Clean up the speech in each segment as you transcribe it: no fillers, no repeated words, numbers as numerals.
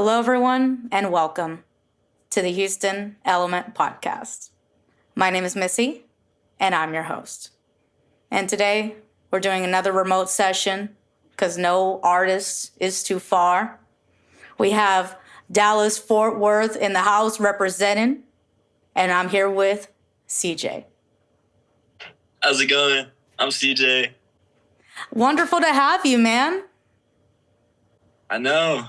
Hello, everyone, and welcome to the Houston Element Podcast. My name is Missy, and I'm your host. And today, we're doing another remote session because no artist is too far. We have Dallas Fort Worth in the house representing, and I'm here with CJ. How's it going? I'm CJ. Wonderful to have you, man. I know.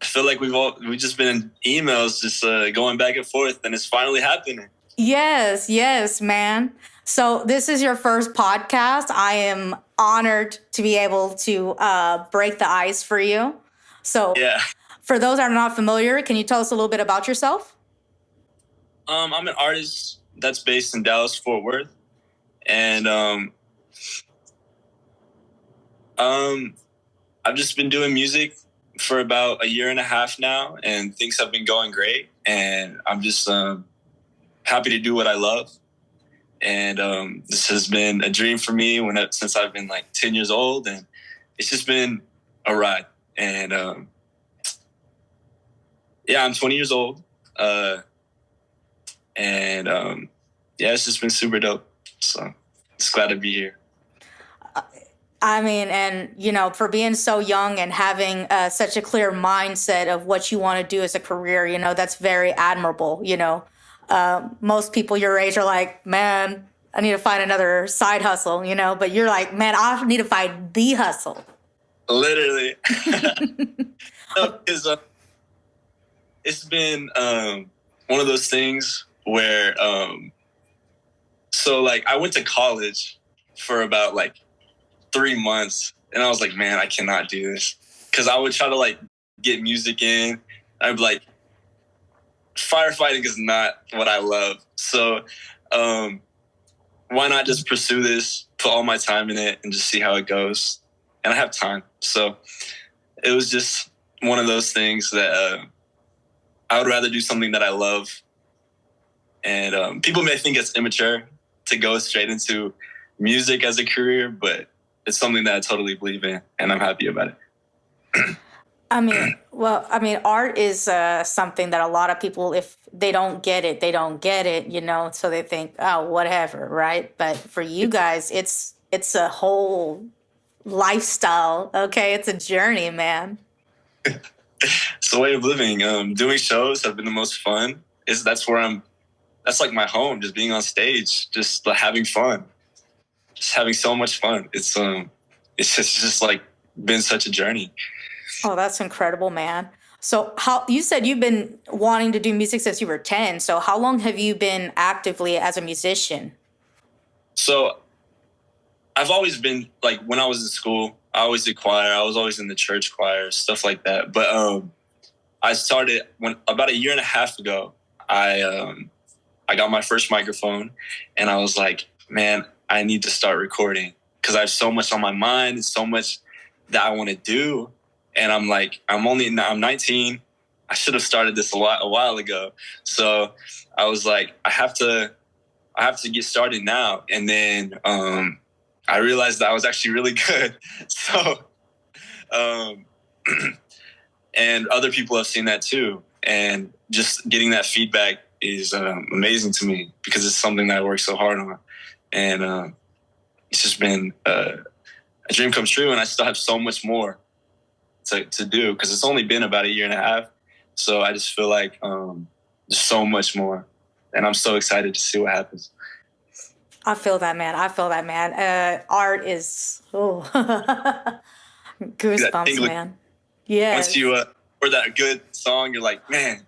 I feel like we've just been in emails, just going back and forth, and it's finally happening. Yes, man. So this is your first podcast. I am honored to be able to break the ice for you. So Yeah. For those that are not familiar, can you tell us a little bit about yourself? I'm an artist that's based in Dallas, Fort Worth, and I've just been doing music for about a year and a half now, and things have been going great. And I'm just happy to do what I love. And this has been a dream for me since I've been like 10 years old, and it's just been a ride. And I'm 20 years old, and it's just been super dope. So just glad to be here. I mean, and, for being so young and having such a clear mindset of what you want to do as a career, that's very admirable. Most people your age are like, man, I need to find another side hustle, but you're like, man, I need to find the hustle. Literally. It's been one of those things where, I went to college for about 3 months, and I was like, man, I cannot do this. Because I would try to get music in. I'd be like, firefighting is not what I love. So why not just pursue this, put all my time in it, and just see how it goes? And I have time. So it was just one of those things that I would rather do something that I love. And people may think it's immature to go straight into music as a career, but it's something that I totally believe in, and I'm happy about it. Art is something that a lot of people, if they don't get it, they don't get it, so they think, oh, whatever, right? But for you guys, it's a whole lifestyle, okay? It's a journey, man. It's a way of living. Doing shows have been the most fun. That's like my home, just being on stage, just having fun. Just having so much fun. It's just been such a journey. Oh, that's incredible, man. So you said you've been wanting to do music since you were 10. So how long have you been actively as a musician? So I've always been when I was in school, I always did choir. I was always in the church choir, stuff like that. But I started about a year and a half ago. I got my first microphone, and I was like, man, I need to start recording because I have so much on my mind and so much that I want to do. And I'm 19. I should have started this a while ago. So I was like, I have to get started now. And then I realized that I was actually really good. So, and other people have seen that too. And just getting that feedback is amazing to me because it's something that I work so hard on. And it's just been a dream come true. And I still have so much more to do because it's only been about a year and a half. So I just feel like there's so much more. And I'm so excited to see what happens. I feel that, man. Art is, goosebumps, man. Yeah. Once you heard that good song, you're like, man.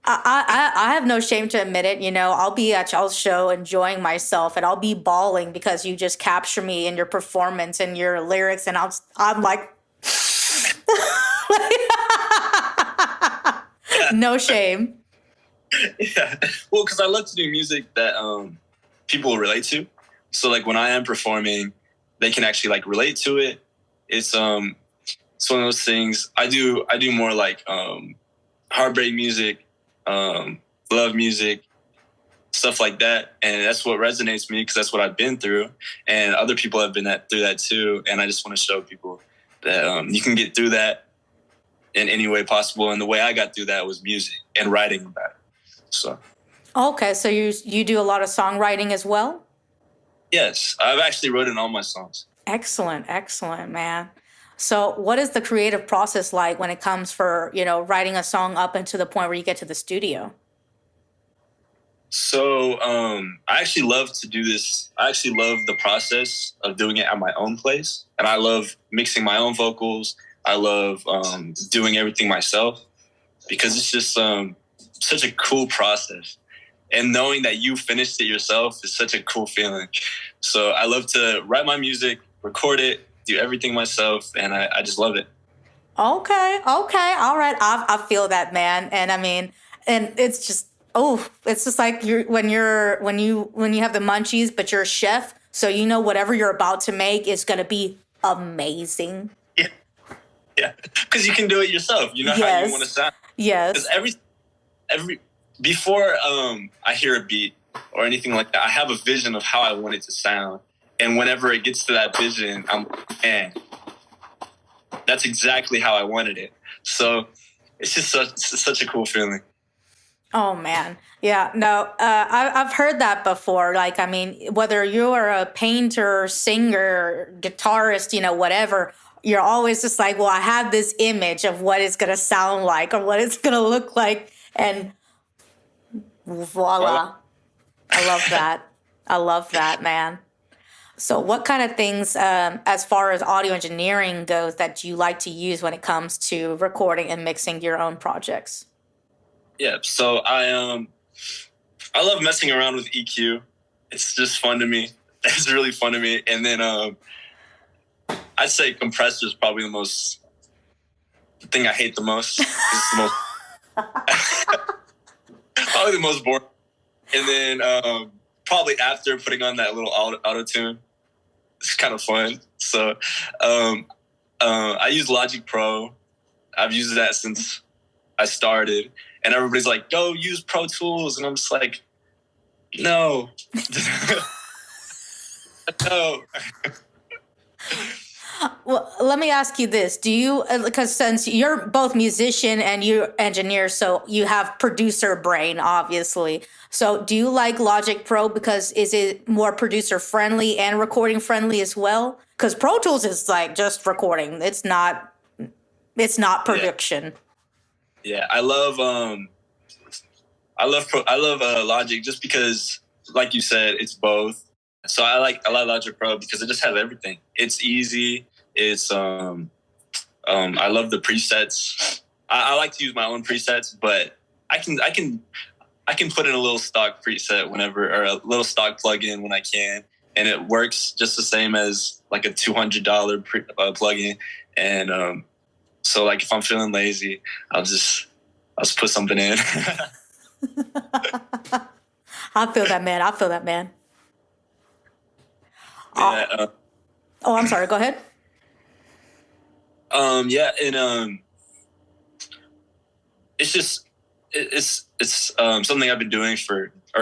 I have no shame to admit it. I'll be at y'all's show enjoying myself, and I'll be bawling because you just capture me in your performance and your lyrics, and I'm like, no shame. Yeah. Well, because I love to do music that people will relate to. So when I am performing, they can actually relate to it. It's one of those things. I do more heartbreak music. Love music, stuff like that. And that's what resonates with me because that's what I've been through. And other people have been through that too. And I just want to show people that you can get through that in any way possible. And the way I got through that was music and writing about it. So. Okay, so you do a lot of songwriting as well? Yes, I've actually written all my songs. Excellent, excellent, man. So what is the creative process like when it comes for, writing a song up into the point where you get to the studio? So I actually love to do this. I actually love the process of doing it at my own place. And I love mixing my own vocals. I love doing everything myself because it's just such a cool process. And knowing that you finished it yourself is such a cool feeling. So I love to write my music, record it, do everything myself, and I just love it. Okay, all right. I feel that, man. And I mean, and it's just it's just like when you have the munchies, but you're a chef, so whatever you're about to make is gonna be amazing. Yeah, yeah, because you can do it yourself. You know how you want to sound. Yes. Because every before I hear a beat or anything like that, I have a vision of how I want it to sound, and whenever it gets to that vision, I'm man. That's exactly how I wanted it. So it's just such a cool feeling. Oh man, yeah. No, I've heard that before. Like, I mean, whether you're a painter, singer, guitarist, whatever, you're always just like, well, I have this image of what it's gonna sound like or what it's gonna look like, and voila. I love that. I love that, man. So what kind of things, as far as audio engineering goes, that you like to use when it comes to recording and mixing your own projects? Yeah, so I love messing around with EQ. It's just fun to me. It's really fun to me. And then I'd say compressor is probably the thing I hate the most. It's the most probably the most boring. And then probably after putting on that little auto tune, it's kind of fun. So I use Logic Pro. I've used that since I started. And everybody's like, go use Pro Tools. And I'm just like, no. No. Well, let me ask you this. Do you, because since you're both musician and you engineer, so you have producer brain, obviously. So do you like Logic Pro because is it more producer friendly and recording friendly as well? Because Pro Tools is like just recording. It's not production. Yeah, I love Logic just because, like you said, it's both. So I like Logic Pro because it just has everything. It's easy. It's I love the presets. I like to use my own presets, but I can put in a little stock preset whenever, or a little stock plugin when I can, and it works just the same as like a $200 plugin. And so like if I'm feeling lazy, I'll just put something in. I feel that, man. Yeah, I'm sorry. Go ahead. Yeah, and it's something I've been doing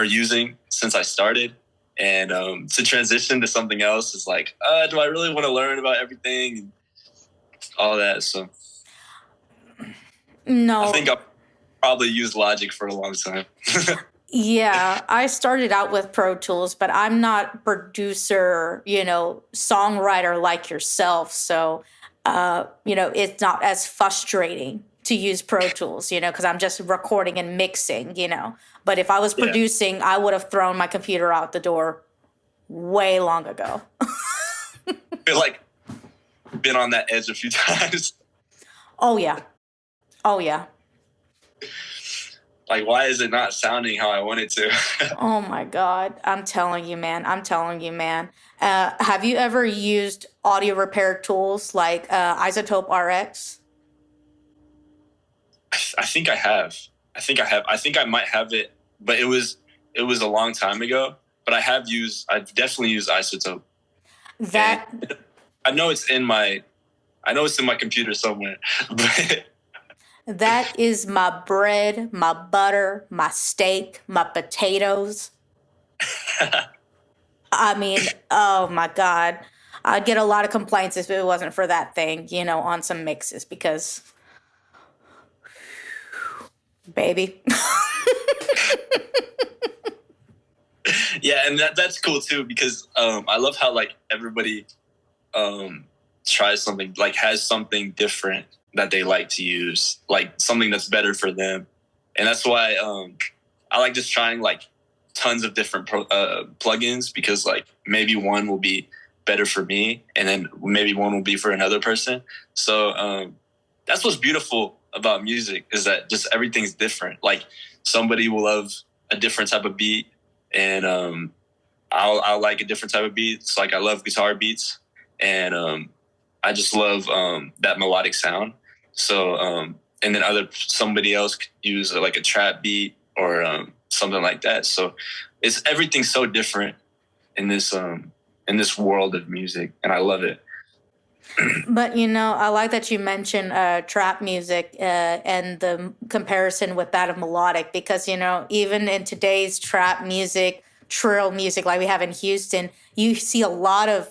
using since I started, and to transition to something else is like, do I really want to learn about everything and all that? So no, I think I'll probably use Logic for a long time. Yeah, I started out with Pro Tools, but I'm not producer, songwriter like yourself. So, it's not as frustrating to use Pro Tools, because I'm just recording and mixing, But if I was producing, I would have thrown my computer out the door way long ago. I feel like been on that edge a few times. Oh, yeah. Like, why is it not sounding how I want it to? Oh my God. I'm telling you, man. Have you ever used audio repair tools like Isotope RX? I think I have. I think I might have it, but it was a long time ago. But I've definitely used Isotope. I know it's in my computer somewhere. But that is my bread, my butter, my steak, my potatoes. I mean, oh my God. I'd get a lot of complaints if it wasn't for that thing, on some mixes because, baby. Yeah, and that's cool too, because I love how like everybody tries something, like has something different that they like to use, like something that's better for them. And that's why I like just trying like tons of different plugins, because like maybe one will be better for me and then maybe one will be for another person. So that's what's beautiful about music, is that just everything's different. Like somebody will love a different type of beat, and I'll like a different type of beats. Like I love guitar beats, and I just love that melodic sound. So and then somebody else could use like a trap beat or something like that. So everything's so different in this world of music, and I love it. But I like that you mentioned trap music and the comparison with that of melodic, because even in today's trap music, trill music like we have in Houston, you see a lot of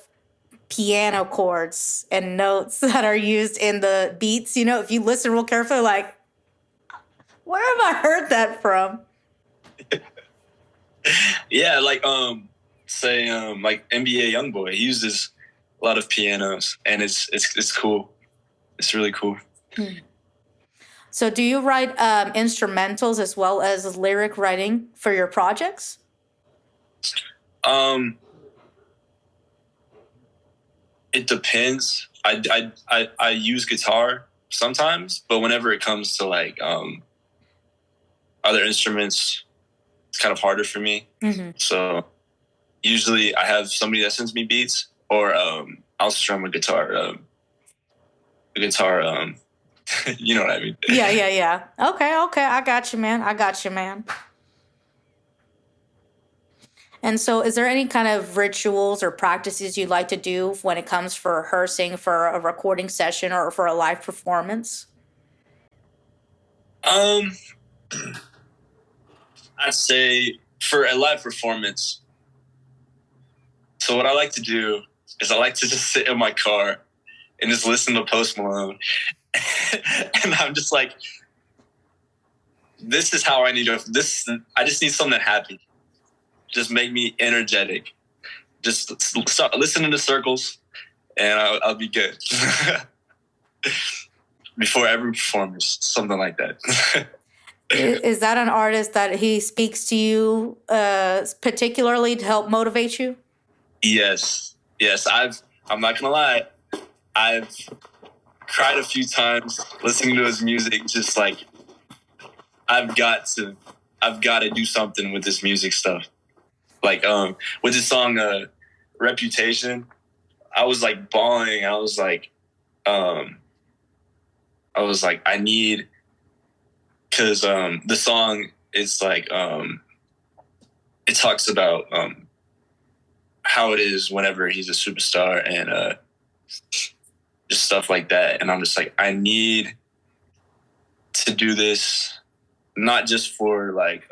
piano chords and notes that are used in the beats. If you listen real carefully, like, where have I heard that from? Yeah, like say like NBA YoungBoy, he uses a lot of pianos, and it's cool. It's really cool. So do you write instrumentals as well as lyric writing for your projects? It depends. I use guitar sometimes, but whenever it comes to like other instruments, it's kind of harder for me. Mm-hmm. So usually I have somebody that sends me beats, or I'll strum a guitar. You know what I mean? Yeah. Okay. I got you, man. And so is there any kind of rituals or practices you'd like to do when it comes for rehearsing for a recording session or for a live performance? I'd say for a live performance, so what I like to do is I like to just sit in my car and just listen to Post Malone. And I'm just like, this is how I need to, I just need something happy. Just make me energetic. Just start listening to Circles, and I'll be good. Before every performance, something like that. Is that an artist that he speaks to you particularly to help motivate you? Yes. I'm not gonna lie, I've cried a few times listening to his music. Just like, I've got to do something with this music stuff. Like with his song Reputation, I was like bawling. I was like I need, because the song is like it talks about how it is whenever he's a superstar, and just stuff like that. And I'm just like, I need to do this, not just for like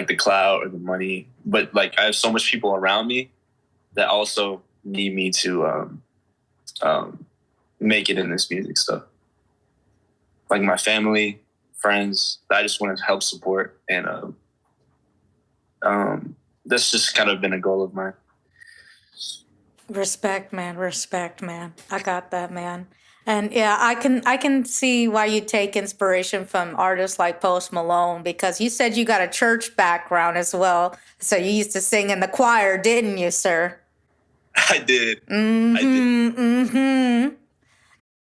the clout or the money, but like I have so much people around me that also need me to make it in this music stuff. Like my family, friends, that I just want to help support. And that's just kind of been a goal of mine. Respect, man. I got that, man. And yeah, I can see why you take inspiration from artists like Post Malone, because you said you got a church background as well. So you used to sing in the choir, didn't you, sir? I did. Mm-hmm.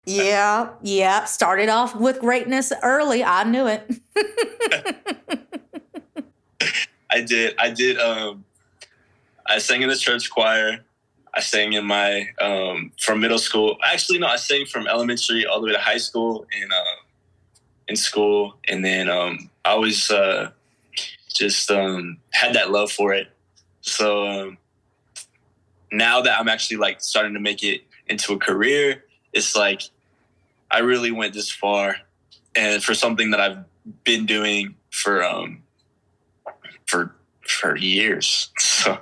Yeah. Started off with greatness early. I knew it. I did. I sang in the church choir. I sang in my from middle school. Actually, no, I sang from elementary all the way to high school in school, and then I always just had that love for it. So now that I'm actually like starting to make it into a career, it's like I really went this far, and for something that I've been doing for years. So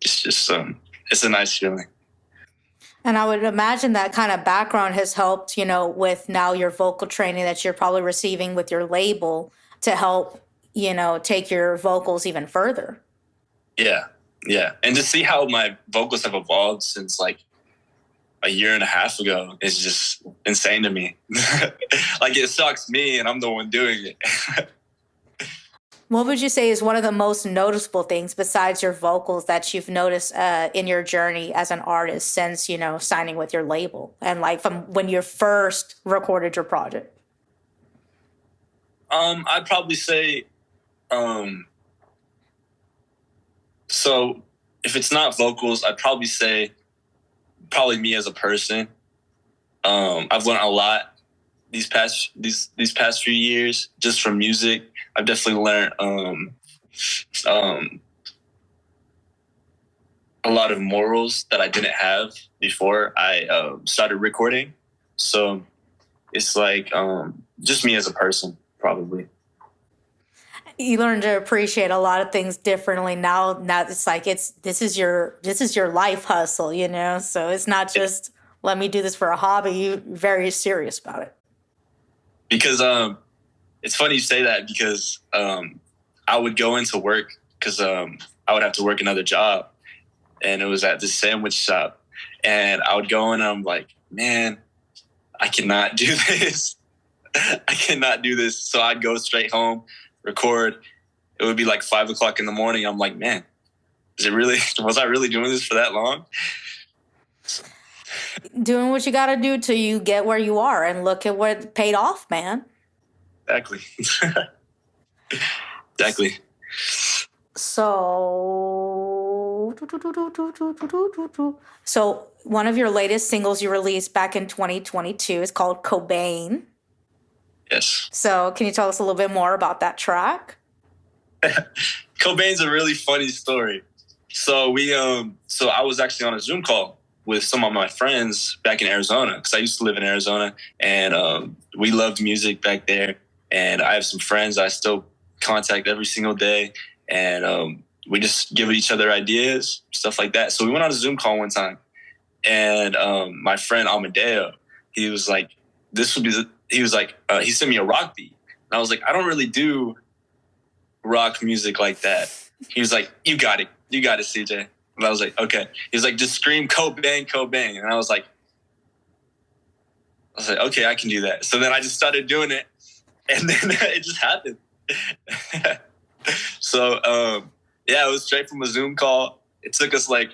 it's just it's a nice feeling. And I would imagine that kind of background has helped, with now your vocal training that you're probably receiving with your label to help, take your vocals even further. Yeah. Yeah. And to see how my vocals have evolved since like a year and a half ago is just insane to me. Like it sucks me and I'm the one doing it. What would you say is one of the most noticeable things besides your vocals that you've noticed in your journey as an artist since, signing with your label and like from when you first recorded your project? I'd probably say, so if it's not vocals, I'd probably say probably me as a person. I've learned a lot these past few years just from music. I've definitely learned a lot of morals that I didn't have before I started recording. So it's like just me as a person, probably. You learn to appreciate a lot of things differently now. Now it's like this is your life hustle, So it's not just let me do this for a hobby. You're very serious about it. Because it's funny you say that because I would go into work because I would have to work another job, and it was at this sandwich shop, and I would go in and I'm like, man, I cannot do this. I cannot do this. So I'd go straight home, record. It would be like 5 o'clock in the morning. I'm like, man, was I really doing this for that long? Doing what you got to do till you get where you are, and look at what paid off, man. Exactly. Exactly. So one of your latest singles you released back in 2022 is called Cobain. Yes. So can you tell us a little bit more about that track? Cobain's a really funny story. So I was actually on a Zoom call with some of my friends back in Arizona because I used to live in Arizona, and we loved music back there. And I have some friends I still contact every single day, and we just give each other ideas, stuff like that. So we went on a Zoom call one time, and my friend Amadeo, he was like, he sent me a rock beat. And I was like, I don't really do rock music like that. He was like, you got it, CJ. And I was like, okay. He was like, just scream Cobain, Cobain. And I was like, okay, I can do that. So then I just started doing it, and then it just happened. So, it was straight from a Zoom call. It took us like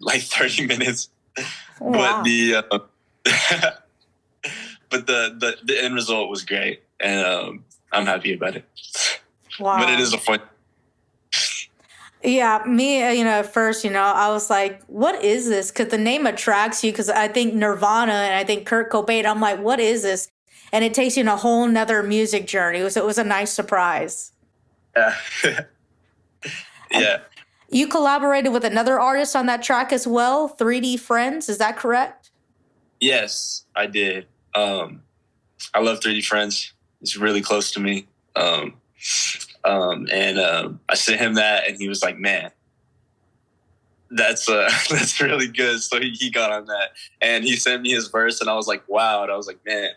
30 minutes. Wow. But the end result was great, and I'm happy about it. Wow. But it is a fun. Yeah, me, at first, I was like, what is this? Because the name attracts you, because I think Nirvana and I think Kurt Cobain, I'm like, what is this? And it takes you on a whole nother music journey. So it was a nice surprise. Yeah. Yeah. You collaborated with another artist on that track as well, 3D Friends. Is that correct? Yes, I did. I love 3D Friends. It's really close to me. And I sent him that, and he was like, man, that's really good. So he got on that, and he sent me his verse, and I was like, wow. And I was like, man,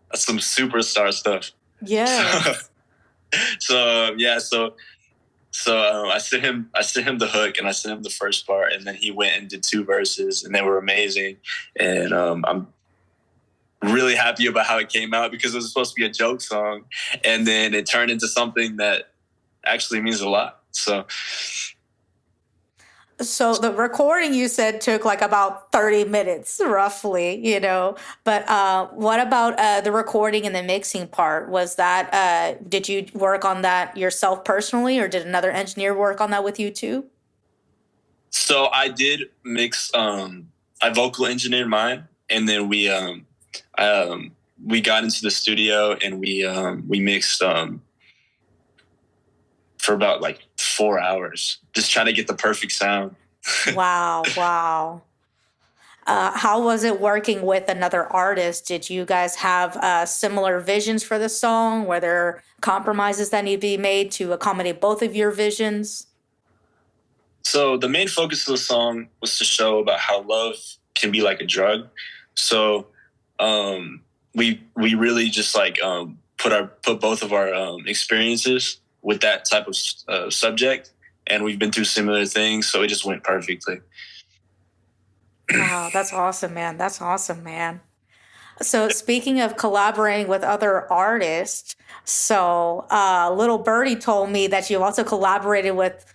that's some superstar stuff. Yeah. So I sent him the hook, and I sent him the first part, and then he went and did 2 verses, and they were amazing. And I'm really happy about how it came out because it was supposed to be a joke song, and then it turned into something that actually means a lot. So the recording you said took like about 30 minutes roughly, but what about the recording and the mixing part? Was that, did you work on that yourself personally, or did another engineer work on that with you too? So I did mix, I vocal engineered mine, and then we got into the studio, and we mixed for about like 4 hours, just trying to get the perfect sound. Wow. How was it working with another artist? Did you guys have similar visions for the song? Were there compromises that need to be made to accommodate both of your visions? So the main focus of the song was to show about how love can be like a drug. So we really just like put both of our experiences with that type of subject, and we've been through similar things, so it just went perfectly. Wow, that's awesome, man. That's awesome, man. So speaking of collaborating with other artists, so Little Birdie told me that you've also collaborated with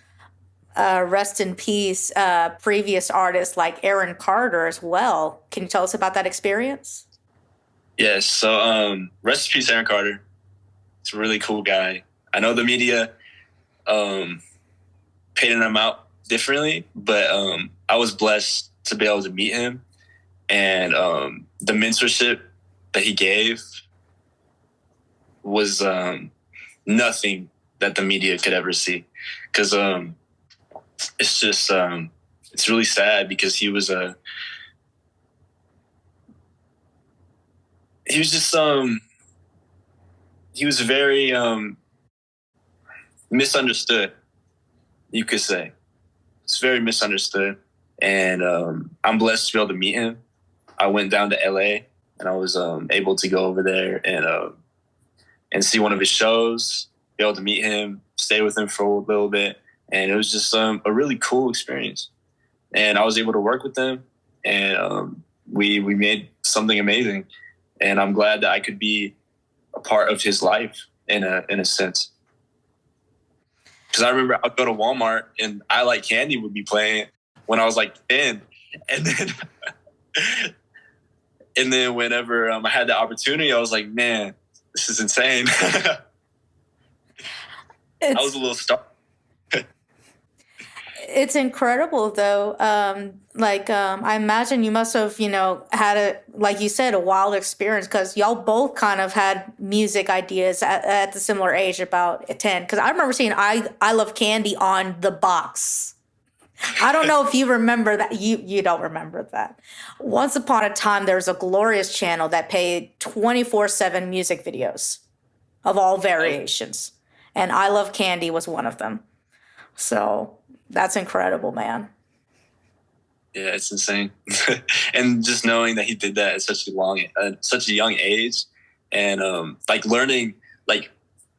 rest in peace previous artists like Aaron Carter as well. Can you tell us about that experience? Yes. So rest in peace, Aaron Carter. He's a really cool guy. I know the media painted him out differently, but I was blessed to be able to meet him, and the mentorship that he gave was nothing that the media could ever see. Because it's just it's really sad because he was very misunderstood, you could say. It's very misunderstood, and I'm blessed to be able to meet him. I went down to LA, and I was able to go over there and see one of his shows, be able to meet him, stay with him for a little bit, and it was just a really cool experience. And I was able to work with them, and we made something amazing. And I'm glad that I could be a part of his life in a sense. Because I remember I'd go to Walmart and I Like Candy would be playing when I was like 10, and then and then whenever I had the opportunity, I was like, man, this is insane. I was a little stuck. It's incredible though. I imagine you must have, had like you said, a wild experience because y'all both kind of had music ideas at the similar age, about 10. Because I remember seeing I Love Candy on the box. I don't know if you remember that. You don't remember that. Once upon a time, there was a glorious channel that paid 24/7 music videos of all variations, and I Love Candy was one of them. So that's incredible, man. Yeah, it's insane. And just knowing that he did that at such a young age, and like learning, like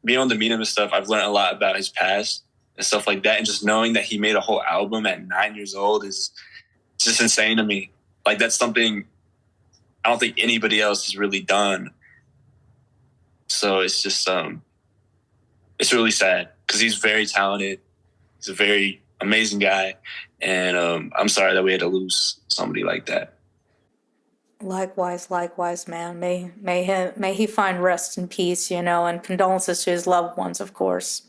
being able to meet him and stuff, I've learned a lot about his past and stuff like that. And just knowing that he made a whole album at 9 years old is just insane to me. Like that's something I don't think anybody else has really done. So it's just it's really sad because he's very talented. He's a very amazing guy, and I'm sorry that we had to lose somebody like that. Likewise, man. May he find rest in peace, and condolences to his loved ones, of course.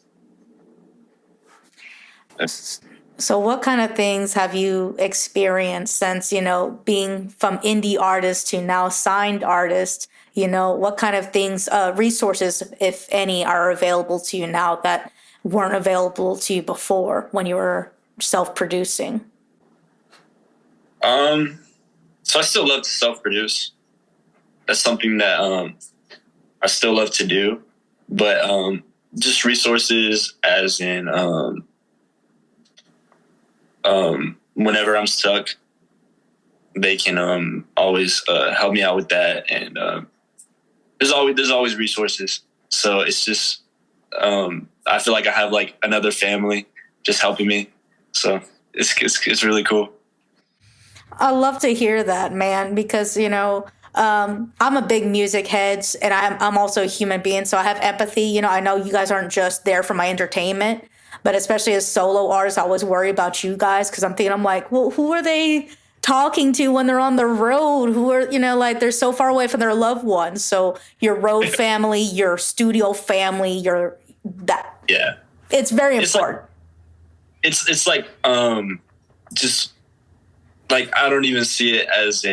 So what kind of things have you experienced since, being from indie artist to now signed artist? What kind of things, resources, if any, are available to you now that weren't available to you before when you were self-producing? So I still love to self-produce. That's something that I still love to do. But just resources as in whenever I'm stuck, they can always help me out with that. And there's always resources. So it's just I feel like I have like another family just helping me. So it's really cool. I love to hear that, man, because I'm a big music head, and I'm also a human being, so I have empathy. I know you guys aren't just there for my entertainment, but especially as solo artists, I always worry about you guys because I'm like, well, who are they talking to when they're on the road? Who are like they're so far away from their loved ones? So your road family, your studio family, your that. Yeah, it's very important. It's like just like I don't even see it as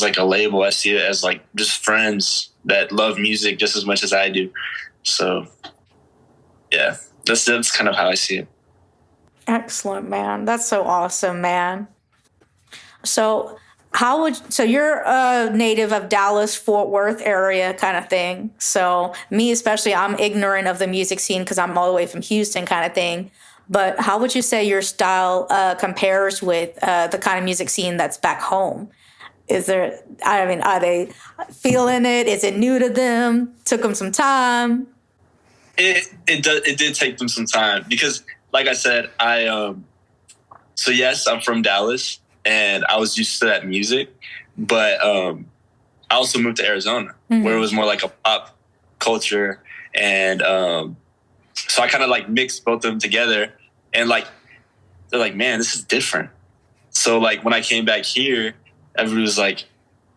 like a label. I see it as like just friends that love music just as much as I do. So yeah, that's kind of how I see it. Excellent, man. That's so awesome, man. So you're a native of Dallas, Ft.Worth area kind of thing. So me especially, I'm ignorant of the music scene because I'm all the way from Houston kind of thing. But how would you say your style compares with the kind of music scene that's back home? Is there, I mean, are they feeling it? Is it new to them? Took them some time? It did take them some time because, like I said, so yes, I'm from Dallas and I was used to that music, but I also moved to Arizona where it was more like a pop culture. And so I kind of like mixed both of them together and like, they're like, man, this is different. So like when I came back here, everybody was like,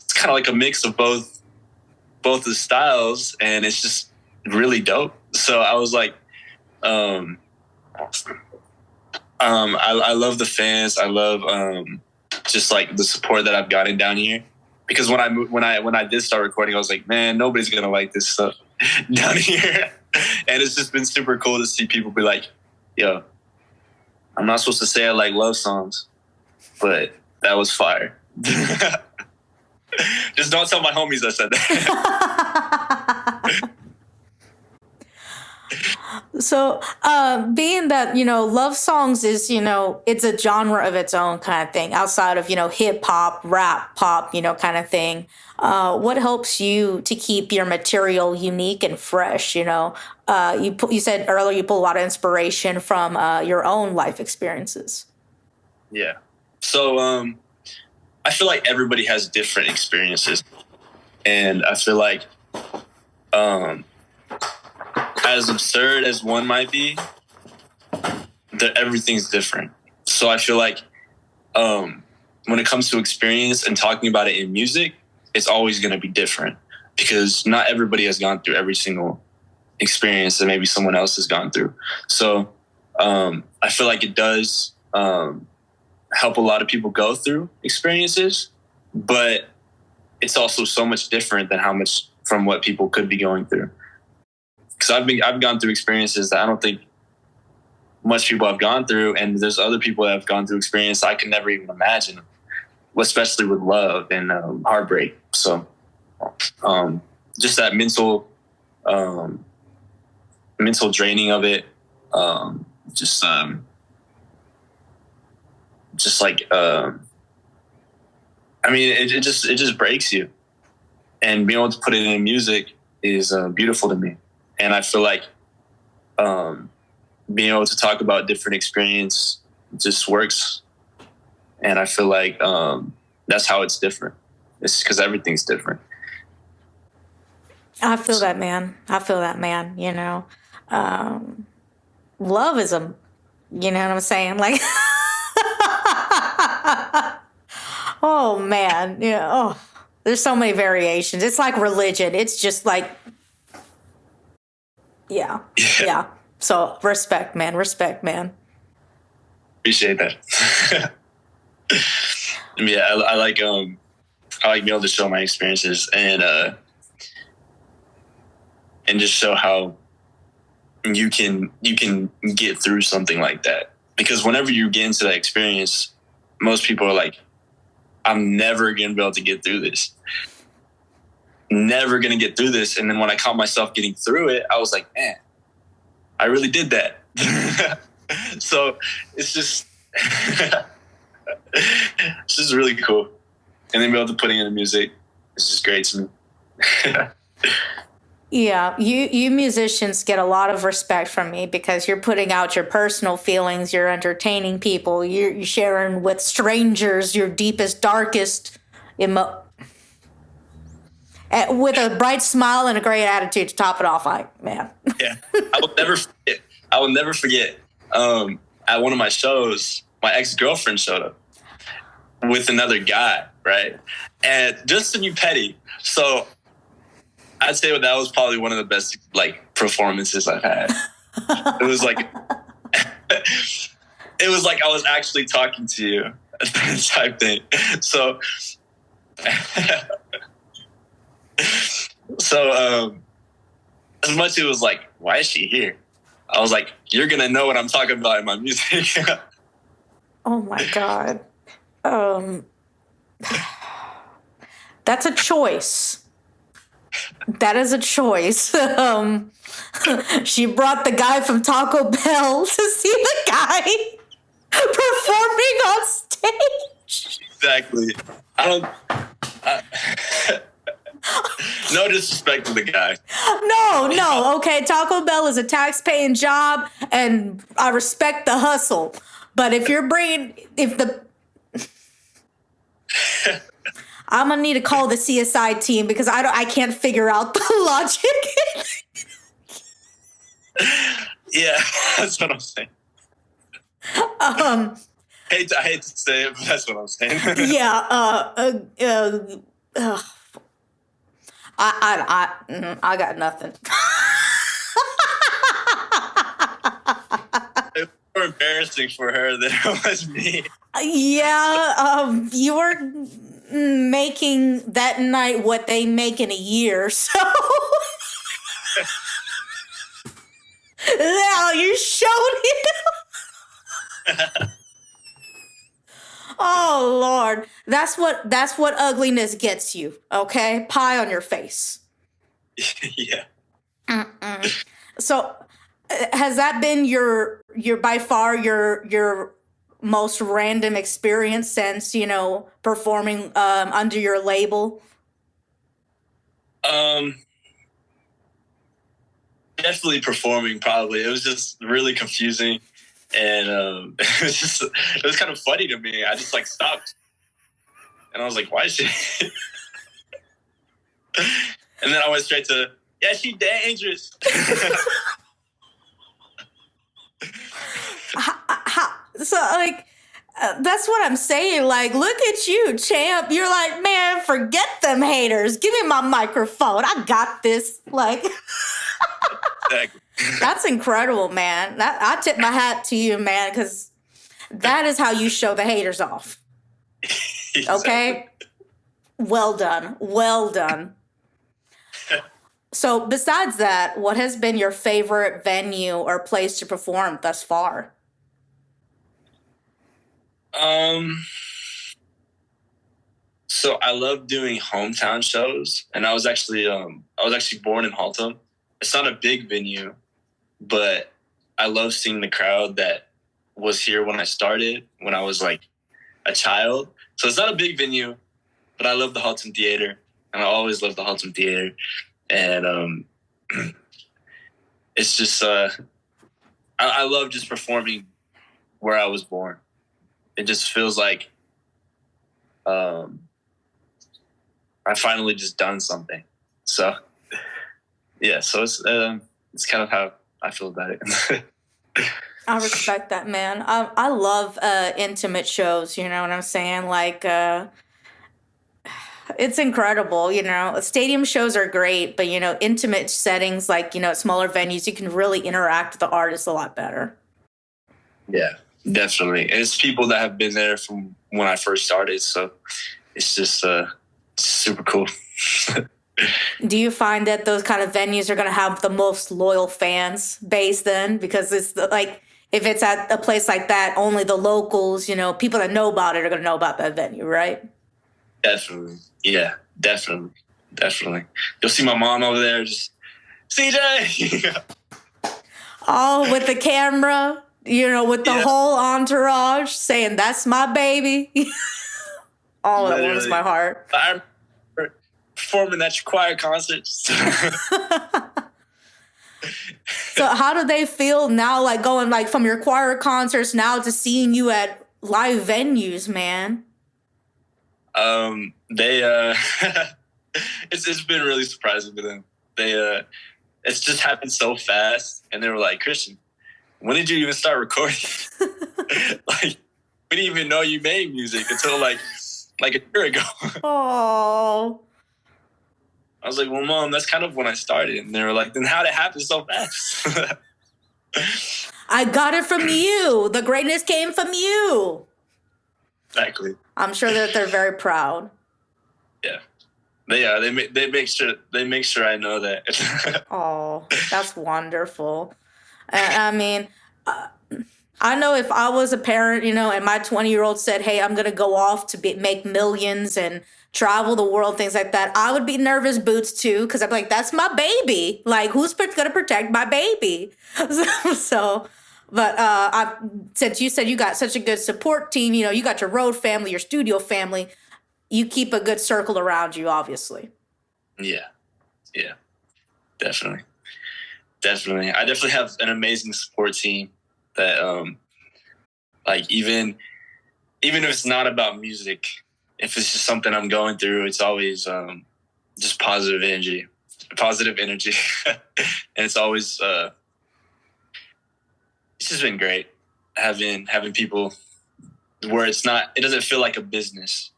it's kind of like a mix of both the styles and it's just really dope. So I was like, I love the fans. I love just like the support that I've gotten down here. Because when I did start recording, I was like, man, nobody's gonna like this stuff down here. And it's just been super cool to see people be like, yo, I'm not supposed to say I like love songs, but that was fire. Just don't tell my homies I said that. So, being that, love songs is, it's a genre of its own kind of thing outside of, hip hop, rap, pop, kind of thing. What helps you to keep your material unique and fresh? You said earlier you pull a lot of inspiration from your own life experiences. Yeah. So, I feel like everybody has different experiences. And I feel like, as absurd as one might be, everything's different. So I feel like when it comes to experience and talking about it in music, it's always going to be different because not everybody has gone through every single experience that maybe someone else has gone through. So I feel like it does help a lot of people go through experiences, but it's also so much different than how much from what people could be going through. Because I've gone through experiences that I don't think much people have gone through, and there's other people that have gone through experience I could never even imagine, especially with love and heartbreak. So just that mental draining of it, just like I mean, it just breaks you, and being able to put it in music is beautiful to me. And I feel like being able to talk about different experience just works. And I feel like that's how it's different. It's because everything's different. I feel that, man. Love is you know what I'm saying? Like, oh, man. There's so many variations. It's like religion. It's just like, yeah. So respect, man. Appreciate that. Yeah, I like being able to show my experiences and just show how you can get through something like that. Because whenever you get into that experience, most people are like, I'm never gonna be able to get through this. Never gonna get through this. And then when I caught myself getting through it, I was like, man, I really did that. So it's just it's just really cool. And then be able to put it into music, it's just great to me. Yeah, you musicians get a lot of respect from me because you're putting out your personal feelings, you're entertaining people, you're sharing with strangers your deepest, darkest with a bright smile and a great attitude to top it off. Like, man. Yeah, I will never forget. At one of my shows, my ex-girlfriend showed up with another guy, right? And just to be petty, so I'd say that was probably one of the best like performances I've had. It was like I was actually talking to you type thing. So as much as it was like, why is she here? I was like, you're gonna know what I'm talking about in my music. Oh my God. That's a choice. That is a choice. She brought the guy from Taco Bell to see the guy performing on stage. Exactly. No disrespect to the guy. No. Okay, Taco Bell is a tax-paying job, and I respect the hustle. But if I'm gonna need to call the CSI team because I can't figure out the logic. Yeah, that's what I'm saying. I hate to say it, but that's what I'm saying. Yeah. I got nothing. It's more embarrassing for her than it was me. Yeah. You were making that night what they make in a year, so. Now you showed him. Oh Lord, that's what ugliness gets you. Okay, pie on your face. Yeah. So, has that been your by far your most random experience since performing under your label? Definitely performing. Probably it was just really confusing, and it was kind of funny to me. I just like stopped, and I was like, "Why is she?" And then I went straight to, "Yeah, she dangerous." So like. That's what I'm saying. Like, look at you, champ. You're like, man, forget them haters. Give me my microphone. I got this. Like, Exactly. That's incredible, man. I tip my hat to you, man, because that is how you show the haters off. Exactly. Okay? Well done. Well done. So, besides that, what has been your favorite venue or place to perform thus far? So I love doing hometown shows, and I was actually born in Haltom. It's not a big venue, but I love seeing the crowd that was here when I started, when I was like a child. So it's not a big venue, but I love the Haltom Theater, and I always love the Haltom Theater. And it's just I love just performing where I was born. It just feels like I finally just done something. So yeah, so it's kind of how I feel about it. I respect that, man. I love intimate shows. You know what I'm saying? Like, it's incredible. Stadium shows are great, but intimate settings like smaller venues, you can really interact with the artist a lot better. Yeah, definitely. And it's people that have been there from when I first started, so it's just super cool. Do you find that those kind of venues are going to have the most loyal fans base then? Because it's like, if it's at a place like that, only the locals, people that know about it are going to know about that venue, right? Definitely. Yeah, definitely. You'll see my mom over there just, CJ! Oh, with the camera, with the whole entourage saying, "That's my baby." Oh, that warms my heart. I remember performing at your choir concerts. So how do they feel now, like going like from your choir concerts now to seeing you at live venues, man? They it's been really surprising to them. They it's just happened so fast, and they were like, "Christian, when did you even start recording?" Like, we didn't even know you made music until like a year ago. Oh. I was like, "Well, Mom, that's kind of when I started." And they were like, "Then how'd it happen so fast?" I got it from you. The greatness came from you. Exactly. I'm sure that they're very proud. Yeah. They make sure I know that. Oh, that's wonderful. I mean, I know if I was a parent, and my 20-year-old said, "Hey, I'm going to go off to make millions and travel the world, things like that. I would be nervous, Boots, too, because I'm like, that's my baby. Like, who's going to protect my baby? Since you said you got such a good support team, you know, you got your road family, your studio family, you keep a good circle around you, obviously. Yeah, definitely. I definitely have an amazing support team that, like, even if it's not about music, if it's just something I'm going through, it's always just positive energy. And it's always, it's just been great having people where it doesn't feel like a business.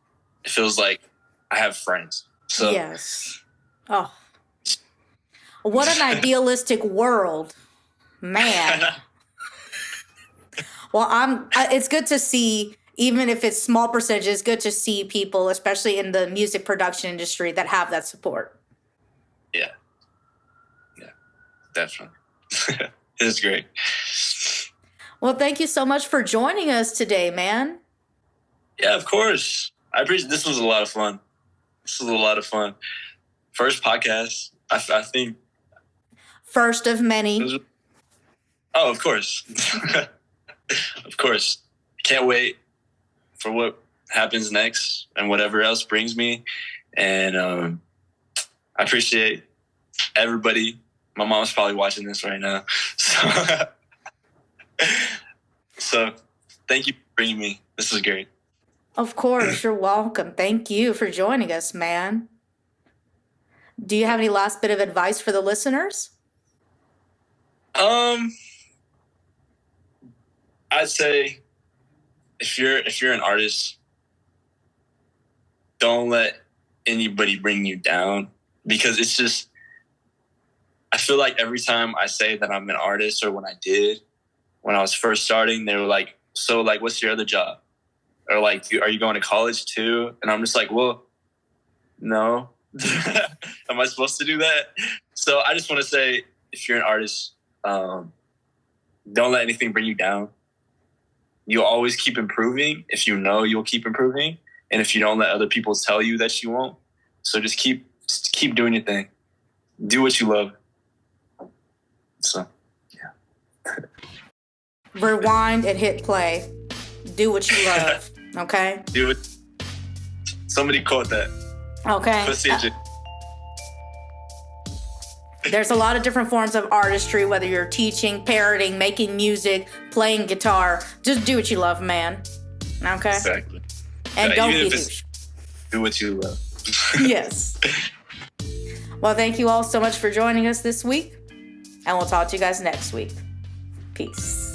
It feels like I have friends. So yes. Oh, what an idealistic world, man. Well, it's good to see, even if it's small percentages, it's good to see people, especially in the music production industry, that have that support. Yeah, definitely. It's great. Well, thank you so much for joining us today, man. Yeah, of course. I appreciate. This was a lot of fun. First podcast, I think. First of many. Oh, of course. Of course. Can't wait for what happens next and whatever else brings me. And I appreciate everybody. My mom's probably watching this right now. So thank you for bringing me. This was great. Of course, you're welcome. Thank you for joining us, man. Do you have any last bit of advice for the listeners? I'd say if you're an artist, don't let anybody bring you down, because it's just, I feel like every time I say that I'm an artist, or when I was first starting, they were like, so like, what's your other job? Or like, are you going to college too? And I'm just like, well, no. Am I supposed to do that? So I just want to say, if you're an artist, don't let anything bring you down. You'll always keep improving if you know you'll keep improving. And if you don't let other people tell you that you won't. So just keep doing your thing. Do what you love. So, yeah. Rewind and hit play. Do what you love. Okay? Do it. Somebody quote that. Okay. There's a lot of different forms of artistry, whether you're teaching, parroting, making music, playing guitar. Just do what you love, man. Okay? Exactly. And don't be douche. Do what you love. Yes. Well, thank you all so much for joining us this week. And we'll talk to you guys next week. Peace.